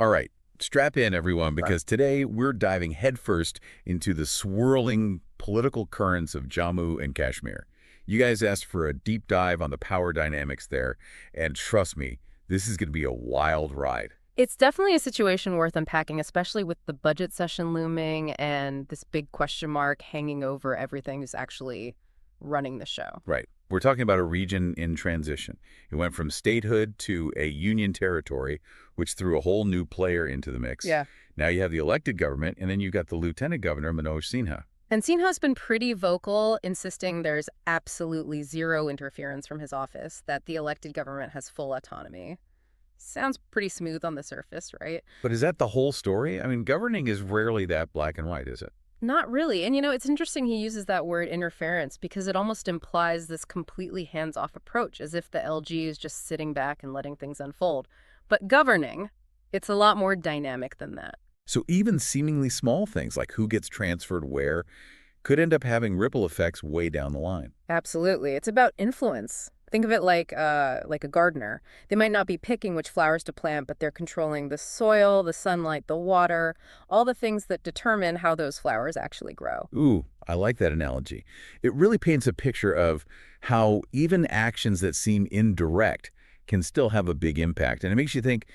All right, strap in, everyone, because today we're diving headfirst into the swirling political currents of Jammu and Kashmir. You guys asked for a deep dive on the power dynamics there, and trust me, this is going to be a wild ride. It's definitely a situation worth unpacking, especially with the budget session looming and this big question mark hanging over everything who's actually running the show. Right. We're talking about a region in transition. It went from statehood to a union territory, which threw a whole new player into the mix. Yeah. Now you have the elected government, and then you've got the Lieutenant Governor, Manoj Sinha. And Sinha's been pretty vocal, insisting there's absolutely zero interference from his office, that the elected government has full autonomy. Sounds pretty smooth on the surface, right? But is that the whole story? I mean, governing is rarely that black and white, is it? Not really. And, it's interesting he uses that word interference because it almost implies this completely hands-off approach, as if the LG is just sitting back and letting things unfold. But governing, it's a lot more dynamic than that. So even seemingly small things like who gets transferred where could end up having ripple effects way down the line. Absolutely. It's about influence. Think of it like a gardener. They might not be picking which flowers to plant, but they're controlling the soil, the sunlight, the water, all the things that determine how those flowers actually grow. Ooh, I like that analogy. It really paints a picture of how even actions that seem indirect can still have a big impact. And it makes you think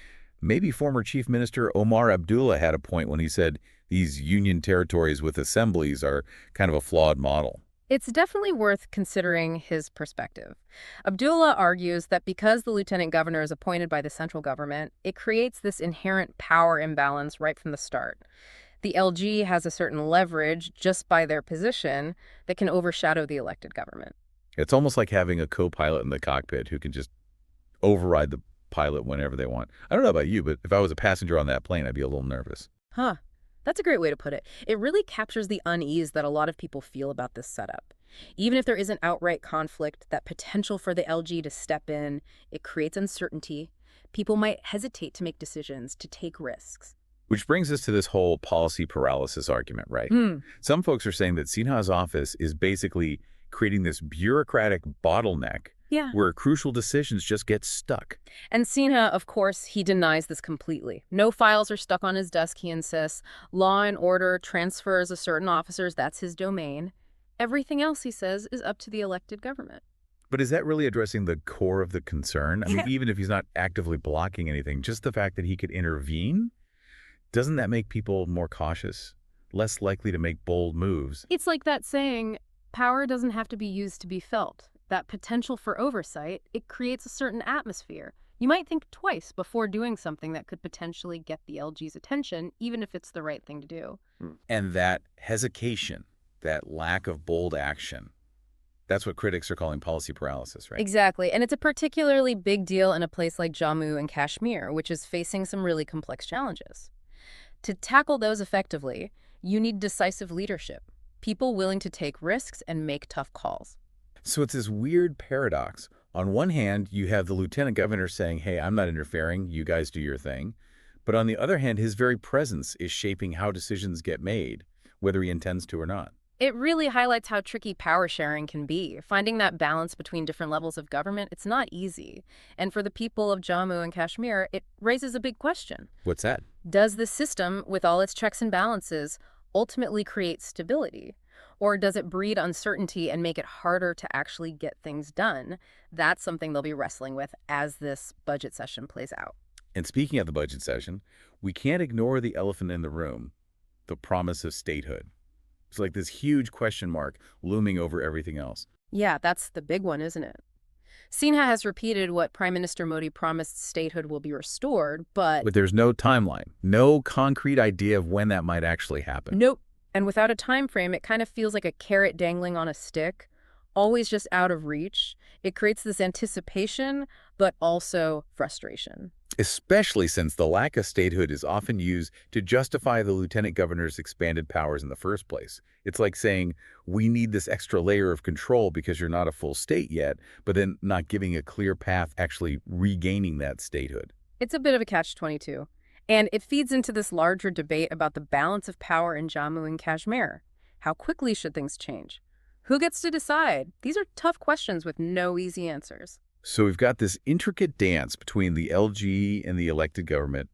maybe former Chief Minister Omar Abdullah had a point when he said these union territories with assemblies are kind of a flawed model. It's definitely worth considering his perspective. Abdullah argues that because the lieutenant governor is appointed by the central government, it creates this inherent power imbalance right from the start. The LG has a certain leverage just by their position that can overshadow the elected government. It's almost like having a co-pilot in the cockpit who can just override the pilot whenever they want. I don't know about you, but if I was a passenger on that plane, I'd be a little nervous. Huh. That's a great way to put it. It really captures the unease that a lot of people feel about this setup. Even if there isn't outright conflict, that potential for the LG to step in, it creates uncertainty. People might hesitate to make decisions, to take risks. Which brings us to this whole policy paralysis argument, right? Some folks are saying that Sinha's office is basically creating this bureaucratic bottleneck where crucial decisions just get stuck. And Sinha, of course, he denies this completely. No files are stuck on his desk, he insists. Law and order, transfers of certain officers, that's his domain. Everything else, he says, is up to the elected government. But is that really addressing the core of the concern? I mean, even if he's not actively blocking anything, just the fact that he could intervene, doesn't that make people more cautious, less likely to make bold moves? It's like that saying, power doesn't have to be used to be felt. That potential for oversight, it creates a certain atmosphere. You might think twice before doing something that could potentially get the LG's attention, even if it's the right thing to do. And that hesitation, that lack of bold action, that's what critics are calling policy paralysis, right? Exactly. And it's a particularly big deal in a place like Jammu and Kashmir, which is facing some really complex challenges. To tackle those effectively, you need decisive leadership, people willing to take risks and make tough calls. So it's this weird paradox. On one hand, you have the lieutenant governor saying, hey, I'm not interfering, you guys do your thing. But on the other hand, his very presence is shaping how decisions get made, whether he intends to or not. It really highlights how tricky power sharing can be. Finding that balance between different levels of government, it's not easy. And for the people of Jammu and Kashmir, it raises a big question. What's that? Does the system, with all its checks and balances, ultimately create stability? Or does it breed uncertainty and make it harder to actually get things done? That's something they'll be wrestling with as this budget session plays out. And speaking of the budget session, we can't ignore the elephant in the room, the promise of statehood. It's like this huge question mark looming over everything else. Yeah, that's the big one, isn't it? Sinha has repeated what Prime Minister Modi promised statehood will be restored, but there's no timeline, no concrete idea of when that might actually happen. Nope. And without a time frame, it kind of feels like a carrot dangling on a stick, always just out of reach. It creates this anticipation, but also frustration. Especially since the lack of statehood is often used to justify the lieutenant governor's expanded powers in the first place. It's like saying, we need this extra layer of control because you're not a full state yet, but then not giving a clear path actually regaining that statehood. It's a bit of a catch-22. And it feeds into this larger debate about the balance of power in Jammu and Kashmir. How quickly should things change? Who gets to decide? These are tough questions with no easy answers. So we've got this intricate dance between the LG and the elected government,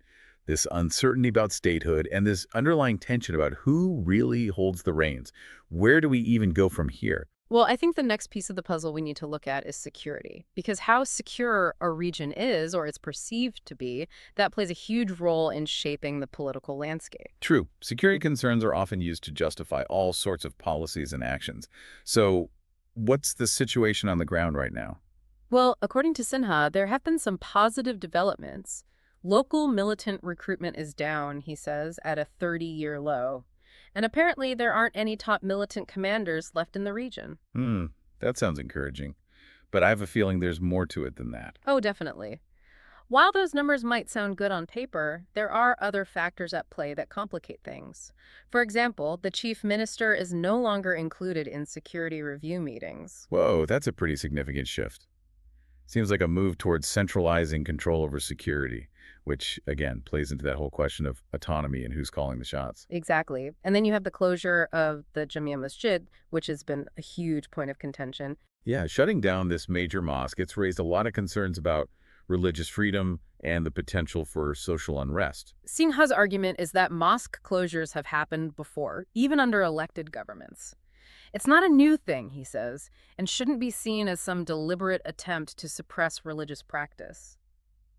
this uncertainty about statehood, and this underlying tension about who really holds the reins. Where do we even go from here? Well, I think the next piece of the puzzle we need to look at is security, because how secure a region is, or it's perceived to be, that plays a huge role in shaping the political landscape. True, security concerns are often used to justify all sorts of policies and actions. So what's the situation on the ground right now? Well, according to Sinha, there have been some positive developments. Local militant recruitment is down, he says, at a 30-year low. And apparently there aren't any top militant commanders left in the region. That sounds encouraging. But I have a feeling there's more to it than that. Oh, definitely. While those numbers might sound good on paper, there are other factors at play that complicate things. For example, the chief minister is no longer included in security review meetings. Whoa, that's a pretty significant shift. Seems like a move towards centralizing control over security, which, again, plays into that whole question of autonomy and who's calling the shots. Exactly. And then you have the closure of the Jammu Masjid, which has been a huge point of contention. Yeah, shutting down this major mosque, it's raised a lot of concerns about religious freedom and the potential for social unrest. Sinha's argument is that mosque closures have happened before, even under elected governments. It's not a new thing, he says, and shouldn't be seen as some deliberate attempt to suppress religious practice.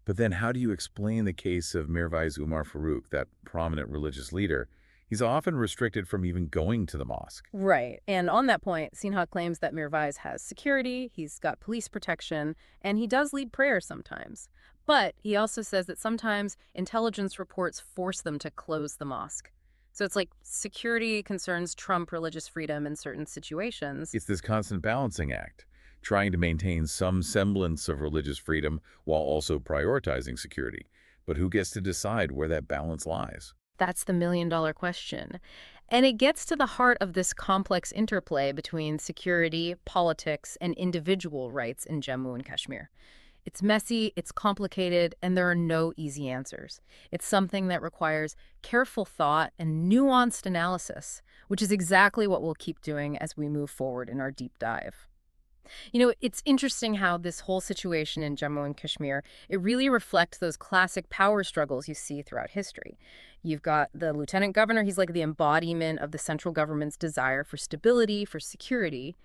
But then how do you explain the case of Mirwais Umar Farooq, that prominent religious leader? He's often restricted from even going to the mosque. Right. And on that point, Sinha claims that Mirwais has security, he's got police protection, and he does lead prayers sometimes. But he also says that sometimes intelligence reports force them to close the mosque. So it's like security concerns trump religious freedom in certain situations. It's this constant balancing act, trying to maintain some semblance of religious freedom while also prioritizing security. But who gets to decide where that balance lies? That's the million-dollar question. And it gets to the heart of this complex interplay between security, politics, and individual rights in Jammu and Kashmir. It's messy, it's complicated, and there are no easy answers. It's something that requires careful thought and nuanced analysis, which is exactly what we'll keep doing as we move forward in our deep dive. You know, it's interesting how this whole situation in Jammu and Kashmir, it really reflects those classic power struggles you see throughout history. You've got the lieutenant governor, he's like the embodiment of the central government's desire for stability, for security.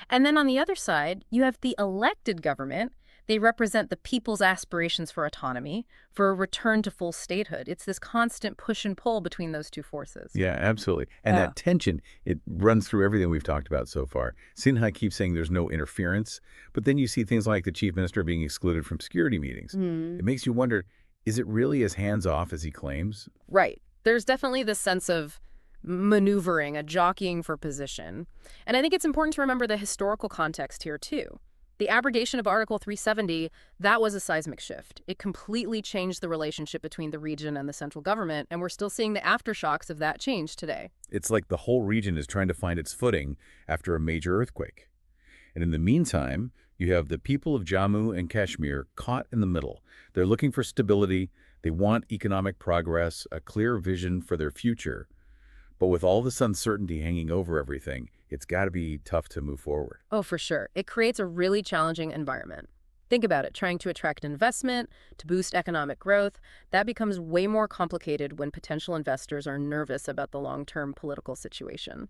And then on the other side, you have the elected government. They represent the people's aspirations for autonomy, for a return to full statehood. It's this constant push and pull between those two forces. Yeah, absolutely. And that tension, it runs through everything we've talked about so far. Sinha keeps saying there's no interference, but then you see things like the chief minister being excluded from security meetings. It makes you wonder, is it really as hands-off as he claims? Right. There's definitely this sense of maneuvering, a jockeying for position. And I think it's important to remember the historical context here, too. The abrogation of Article 370, that was a seismic shift. It completely changed the relationship between the region and the central government, and we're still seeing the aftershocks of that change today. It's like the whole region is trying to find its footing after a major earthquake. And in the meantime, you have the people of Jammu and Kashmir caught in the middle. They're looking for stability, they want economic progress, a clear vision for their future. But with all this uncertainty hanging over everything, it's got to be tough to move forward. Oh, for sure. It creates a really challenging environment. Think about it, trying to attract investment, to boost economic growth, that becomes way more complicated when potential investors are nervous about the long-term political situation.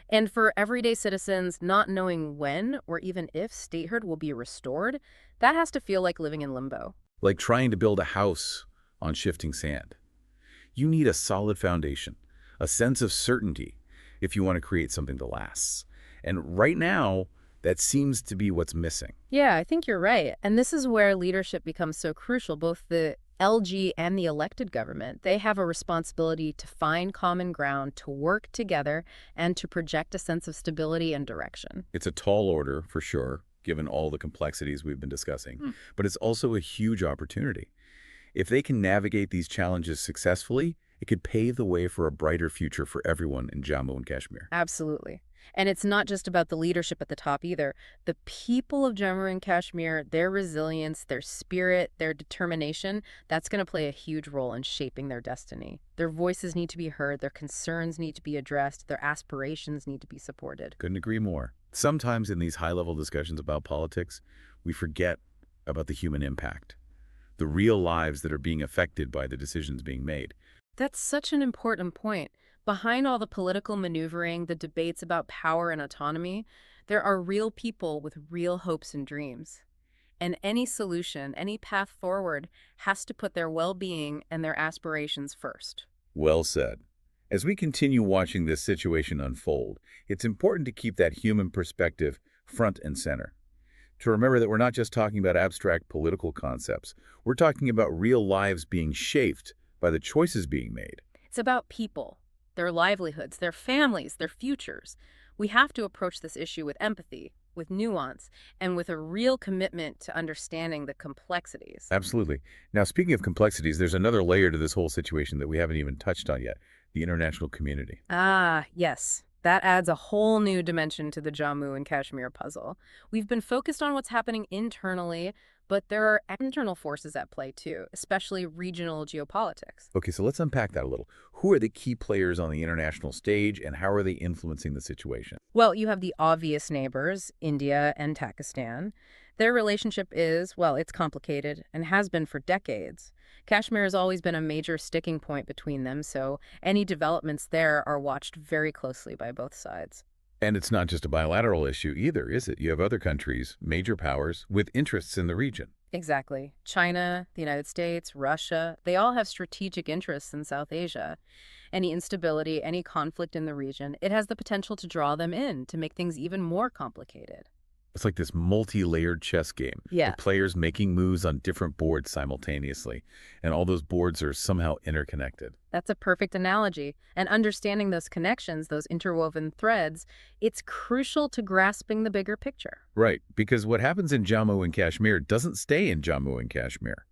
And for everyday citizens, not knowing when or even if statehood will be restored, that has to feel like living in limbo. Like trying to build a house on shifting sand. You need a solid foundation, a sense of certainty, if you want to create something that lasts. And right now, that seems to be what's missing. Yeah, I think you're right. And this is where leadership becomes so crucial. Both the LG and the elected government, they have a responsibility to find common ground, to work together, and to project a sense of stability and direction. It's a tall order, for sure, given all the complexities we've been discussing. But it's also a huge opportunity. If they can navigate these challenges successfully, it could pave the way for a brighter future for everyone in Jammu and Kashmir. Absolutely. And it's not just about the leadership at the top either. The people of Jammu and Kashmir, their resilience, their spirit, their determination, that's going to play a huge role in shaping their destiny. Their voices need to be heard, their concerns need to be addressed, their aspirations need to be supported. Couldn't agree more. Sometimes in these high-level discussions about politics, we forget about the human impact. the real lives that are being affected by the decisions being made. That's such an important point. Behind all the political maneuvering, the debates about power and autonomy, there are real people with real hopes and dreams. And any solution, any path forward, has to put their well-being and their aspirations first. Well said. As we continue watching this situation unfold, it's important to keep that human perspective front and center. To remember that we're not just talking about abstract political concepts. We're talking about real lives being shaped by the choices being made. It's about people, their livelihoods, their families, their futures. We have to approach this issue with empathy, with nuance, and with a real commitment to understanding the complexities. Absolutely. Now, speaking of complexities, there's another layer to this whole situation that we haven't even touched on yet, the international community. Ah, yes. That adds a whole new dimension to the Jammu and Kashmir puzzle. We've been focused on what's happening internally, but there are external forces at play too, especially regional geopolitics. Okay, so let's unpack that a little. Who are the key players on the international stage, and how are they influencing the situation? Well, you have the obvious neighbors, India and Pakistan. Their relationship is, well, it's complicated and has been for decades. Kashmir has always been a major sticking point between them, so any developments there are watched very closely by both sides. And it's not just a bilateral issue either, is it? You have other countries, major powers, with interests in the region. Exactly. China, the United States, Russia, they all have strategic interests in South Asia. Any instability, any conflict in the region, it has the potential to draw them in, to make things even more complicated. It's like this multi-layered chess game. Yeah. The players making moves on different boards simultaneously, and all those boards are somehow interconnected. That's a perfect analogy. And understanding those connections, those interwoven threads, it's crucial to grasping the bigger picture. Right, because what happens in Jammu and Kashmir doesn't stay in Jammu and Kashmir.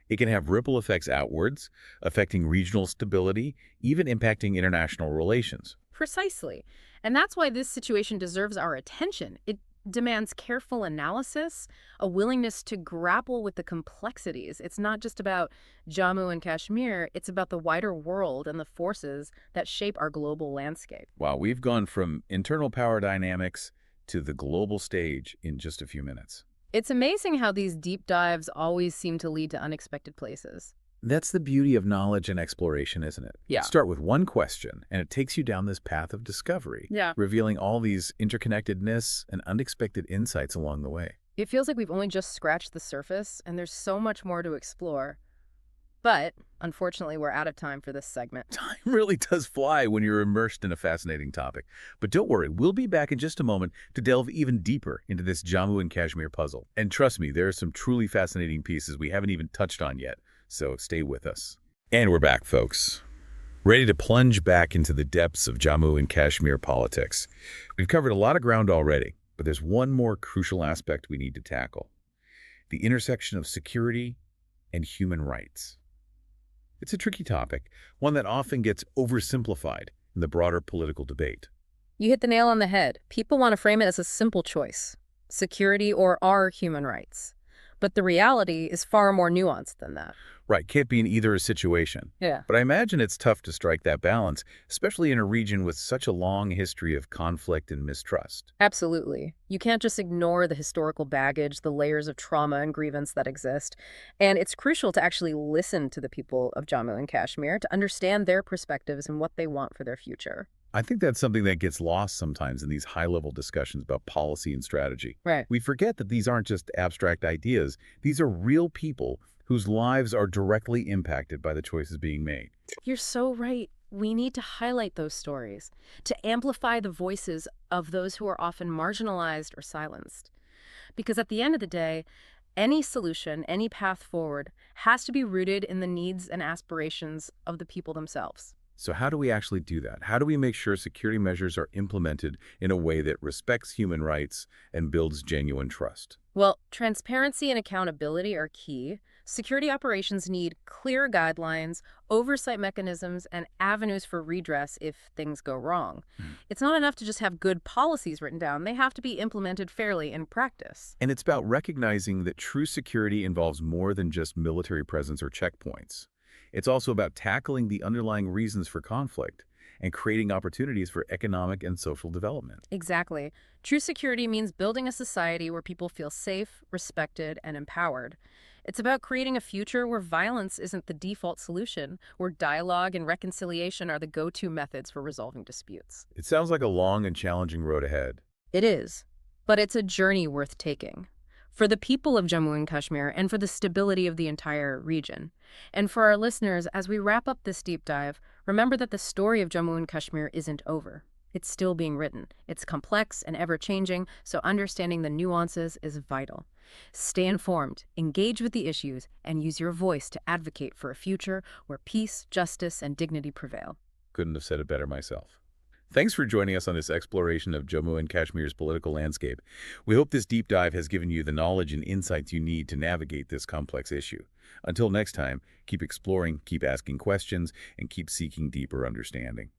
It can have ripple effects outwards, affecting regional stability, even impacting international relations. Precisely. And that's why this situation deserves our attention. It demands careful analysis, a willingness to grapple with the complexities. It's not just about Jammu and Kashmir, it's about the wider world and the forces that shape our global landscape. Wow, we've gone from internal power dynamics to the global stage in just a few minutes. It's amazing how these deep dives always seem to lead to unexpected places. That's the beauty of knowledge and exploration, isn't it? Yeah. Start with one question, and it takes you down this path of discovery, Yeah. revealing all these interconnectedness and unexpected insights along the way. It feels like we've only just scratched the surface, and there's so much more to explore. But, unfortunately, we're out of time for this segment. Time really does fly when you're immersed in a fascinating topic. But don't worry, we'll be back in just a moment to delve even deeper into this Jammu and Kashmir puzzle. And trust me, there are some truly fascinating pieces we haven't even touched on yet. So stay with us. And we're back, folks. Ready to plunge back into the depths of Jammu and Kashmir politics. We've covered a lot of ground already, but there's one more crucial aspect we need to tackle. The intersection of security and human rights. It's a tricky topic, one that often gets oversimplified in the broader political debate. You hit the nail on the head. People want to frame it as a simple choice: security or our human rights. But the reality is far more nuanced than that. Right, can't be in either situation. Yeah. But I imagine it's tough to strike that balance, especially in a region with such a long history of conflict and mistrust. Absolutely. You can't just ignore the historical baggage, the layers of trauma and grievance that exist. And it's crucial to actually listen to the people of Jammu and Kashmir to understand their perspectives and what they want for their future. I think that's something that gets lost sometimes in these high-level discussions about policy and strategy. Right. We forget that these aren't just abstract ideas. These are real people whose lives are directly impacted by the choices being made. You're so right. We need to highlight those stories, to amplify the voices of those who are often marginalized or silenced. Because at the end of the day, any solution, any path forward has to be rooted in the needs and aspirations of the people themselves. So how do we actually do that? How do we make sure security measures are implemented in a way that respects human rights and builds genuine trust? Well, transparency and accountability are key. Security operations need clear guidelines, oversight mechanisms, and avenues for redress if things go wrong. It's not enough to just have good policies written down. They have to be implemented fairly in practice. And it's about recognizing that true security involves more than just military presence or checkpoints. It's also about tackling the underlying reasons for conflict and creating opportunities for economic and social development. Exactly. True security means building a society where people feel safe, respected, and empowered. It's about creating a future where violence isn't the default solution, where dialogue and reconciliation are the go-to methods for resolving disputes. It sounds like a long and challenging road ahead. It is, but it's a journey worth taking. For the people of Jammu and Kashmir and for the stability of the entire region. And for our listeners, as we wrap up this deep dive, remember that the story of Jammu and Kashmir isn't over. It's still being written. It's complex and ever-changing, so understanding the nuances is vital. Stay informed, engage with the issues, and use your voice to advocate for a future where peace, justice, and dignity prevail. Couldn't have said it better myself. Thanks for joining us on this exploration of Jammu and Kashmir's political landscape. We hope this deep dive has given you the knowledge and insights you need to navigate this complex issue. Until next time, keep exploring, keep asking questions, and keep seeking deeper understanding.